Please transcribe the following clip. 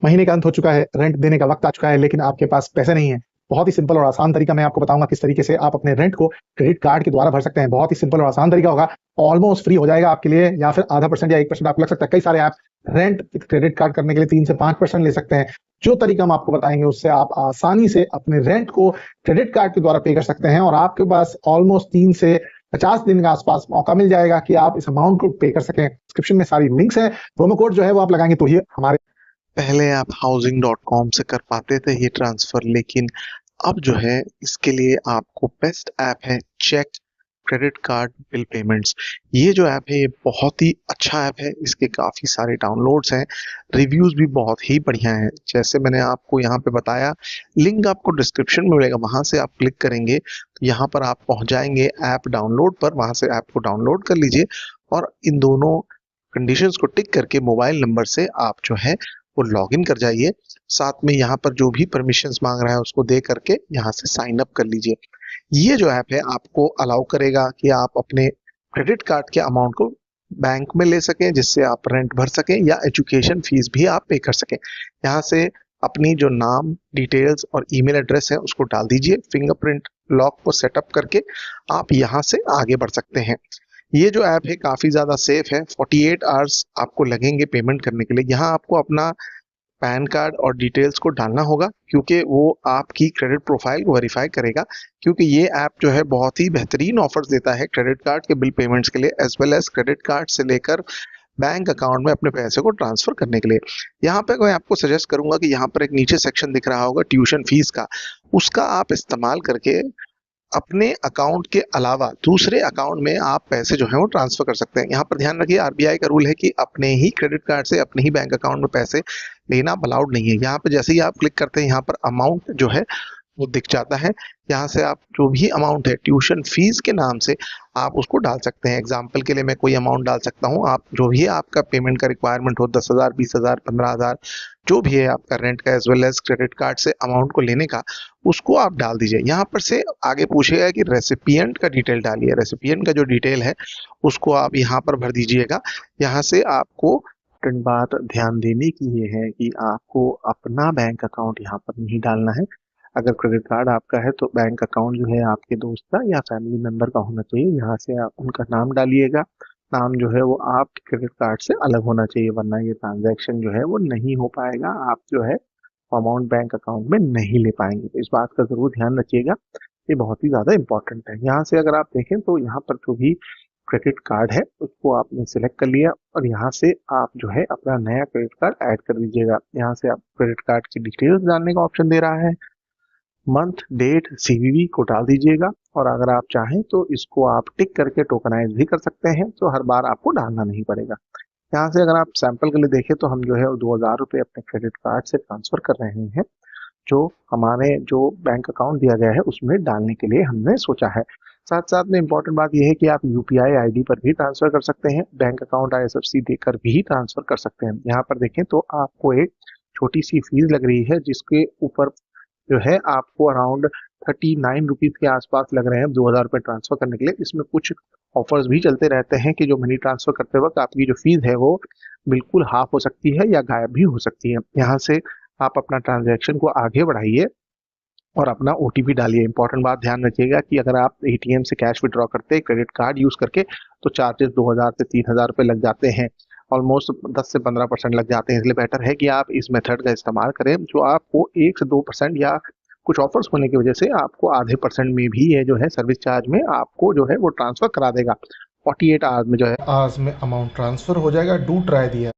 महीने का अंत हो चुका है, रेंट देने का वक्त आ चुका है, लेकिन आपके पास पैसे नहीं है। बहुत ही सिंपल और आसान तरीका मैं आपको बताऊंगा किस तरीके से आप अपने रेंट को क्रेडिट कार्ड के द्वारा भर सकते हैं। बहुत ही सिंपल और आसान तरीका होगा, ऑलमोस्ट फ्री हो जाएगा आपके लिए, या फिर आधा परसेंट या 1% आपको लग सकता है। कई सारे ऐप रेंट क्रेडिट कार्ड करने के लिए 3 से 5% ले सकते हैं। जो तरीका हम आपको बताएंगे उससे आप आसानी से अपने रेंट को क्रेडिट कार्ड के द्वारा पे कर सकते हैं, और आपके पास ऑलमोस्ट 3 से 50 दिन के आसपास मौका मिल जाएगा कि आप इस अमाउंट को पे कर सकें। डिस्क्रिप्शन में सारी लिंक्स हैं, प्रोमो कोड जो है वो आप लगाएंगे तो ही हमारे पहले आप हाउसिंग.com से कर पाते थे ये ट्रांसफर, लेकिन अब जो है इसके लिए आपको बेस्ट ऐप है check credit card bill payments. ये जो ऐप है ये बहुत ही अच्छा ऐप है, इसके काफी सारे डाउनलोड्स हैं, रिव्यूज भी बहुत ही बढ़िया हैं। जैसे मैंने आपको यहाँ पे बताया, लिंक आपको डिस्क्रिप्शन में मिलेगा, वहां से आप क्लिक करेंगे तो यहाँ पर आप पहुंच जाएंगे ऐप डाउनलोड पर। वहां से ऐप को डाउनलोड कर लीजिए और इन दोनों कंडीशंस को टिक करके मोबाइल नंबर से आप जो है वो लॉग इन कर जाइए। साथ में यहाँ पर जो भी परमिशंस मांग रहा है उसको दे करके यहाँ से साइन अप कर लीजिए। ये जो ऐप है आपको अलाउ करेगा कि आप अपने क्रेडिट कार्ड के अमाउंट को बैंक में ले सकें, जिससे आप रेंट भर सकें या एजुकेशन फीस भी आप पे कर सकें। यहाँ से अपनी जो नाम डिटेल्स और ईमेल एड्रेस है उसको डाल दीजिए। फिंगरप्रिंट लॉक को सेटअप करके आप यहाँ से आगे बढ़ सकते हैं। ये जो ऐप है काफी ज्यादा सेफ है। 48 आवर्स आपको लगेंगे पेमेंट करने के लिए। यहाँ आपको अपना पैन कार्ड और डिटेल्स को डालना होगा, क्योंकि वो आपकी क्रेडिट प्रोफाइल को वेरीफाई करेगा। क्योंकि ये ऐप जो है बहुत ही बेहतरीन ऑफर्स देता है क्रेडिट कार्ड के बिल पेमेंट्स के लिए, as well as credit card से लेकर बैंक अकाउंट में अपने पैसे को ट्रांसफर करने के लिए। यहाँ पे मैं आपको सजेस्ट करूंगा कि यहाँ पर एक नीचे सेक्शन दिख रहा होगा ट्यूशन फीस का, उसका आप इस्तेमाल करके अपने अकाउंट के अलावा दूसरे अकाउंट में आप पैसे जो है वो ट्रांसफर कर सकते हैं। यहाँ पर ध्यान रखिए, आरबीआई का रूल है कि अपने ही क्रेडिट कार्ड से अपने ही बैंक अकाउंट में पैसे लेना अलाउड नहीं है। यहाँ पे जैसे ही आप क्लिक करते हैं, यहाँ पर अमाउंट जो है वो दिख जाता है। यहाँ से आप जो भी अमाउंट है ट्यूशन फीस के नाम से आप उसको डाल सकते हैं। एग्जाम्पल के लिए मैं कोई अमाउंट डाल सकता हूँ, आप जो भी आपका पेमेंट का रिक्वायरमेंट हो, 10,000, 20,000, 15,000, जो भी है आपका रेंट का as well as credit card से अमाउंट को लेने का, उसको आप डाल दीजिए। यहाँ पर से आगे पूछेगा कि रेसिपिएंट का डिटेल डालिए। रेसिपिएंट का जो डिटेल है उसको आप यहाँ पर भर दीजिएगा। यहाँ से आपको बात ध्यान देने की ये है कि आपको अपना बैंक अकाउंट यहाँ पर नहीं डालना है। अगर क्रेडिट कार्ड आपका है तो बैंक अकाउंट जो है आपके दोस्त का या फैमिली मेंबर का होना चाहिए। यहाँ से आप उनका नाम डालिएगा। नाम जो है वो आपके क्रेडिट कार्ड से अलग होना चाहिए, वरना ये ट्रांजैक्शन जो है वो नहीं हो पाएगा। आप जो है अमाउंट बैंक अकाउंट में नहीं ले पाएंगे। तो इस बात का जरूर ध्यान रखिएगा, ये बहुत ही ज्यादा इंपॉर्टेंट है। यहाँ से अगर आप देखें तो यहाँ पर जो भी क्रेडिट कार्ड है उसको आपने सिलेक्ट कर लिया और यहाँ से आप जो है अपना नया क्रेडिट कार्ड ऐड कर दीजिएगा। यहाँ से आप क्रेडिट कार्ड की डिटेल्स डालने का ऑप्शन दे रहा है, मंथ डेट सीवीवी को डाल दीजिएगा, और अगर आप चाहें तो इसको आप टिक करके टोकनाइज भी कर सकते हैं, तो हर बार आपको डालना नहीं पड़ेगा। यहाँ से अगर आप सैंपल के लिए देखें तो हम जो है 2,000 रुपये अपने क्रेडिट कार्ड से ट्रांसफर कर रहे हैं, जो हमारे जो बैंक अकाउंट दिया गया है उसमें डालने के लिए हमने सोचा है। साथ साथ में इम्पोर्टेंट बात यह है कि आप यूपीआई आईडी पर भी ट्रांसफर कर सकते हैं, बैंक अकाउंट आईएफएससी देकर भी ट्रांसफर कर सकते हैं। यहाँ पर देखें तो आपको एक छोटी सी फीस लग रही है, जिसके ऊपर जो है आपको अराउंड 39 रुपीज के आसपास लग रहे हैं 2,000 रुपये ट्रांसफर करने के लिए। इसमें कुछ ऑफर्स भी चलते रहते हैं कि जो मनी ट्रांसफर करते वक्त आपकी जो फीस है वो बिल्कुल हाफ हो सकती है या गायब भी हो सकती है। यहाँ से आप अपना ट्रांजैक्शन को आगे बढ़ाइए और अपना ओटीपी डालिए। इंपॉर्टेंट बात ध्यान रखिएगा कि अगर आप एटीएम से कैश विड्रॉ करते हैं क्रेडिट कार्ड यूज करके तो चार्जेस 2,000 से 3,000 रुपये लग जाते हैं, ऑलमोस्ट 10 से 15% लग जाते हैं। इसलिए बेटर है कि आप इस मेथड का इस्तेमाल करें, जो आपको 1 से 2% या कुछ ऑफर्स होने की वजह से आपको आधे परसेंट में भी ये जो है सर्विस चार्ज में आपको जो है वो ट्रांसफर करा देगा। 48 आवर्स में जो है आज में अमाउंट ट्रांसफर हो जाएगा। डू ट्राई दिया।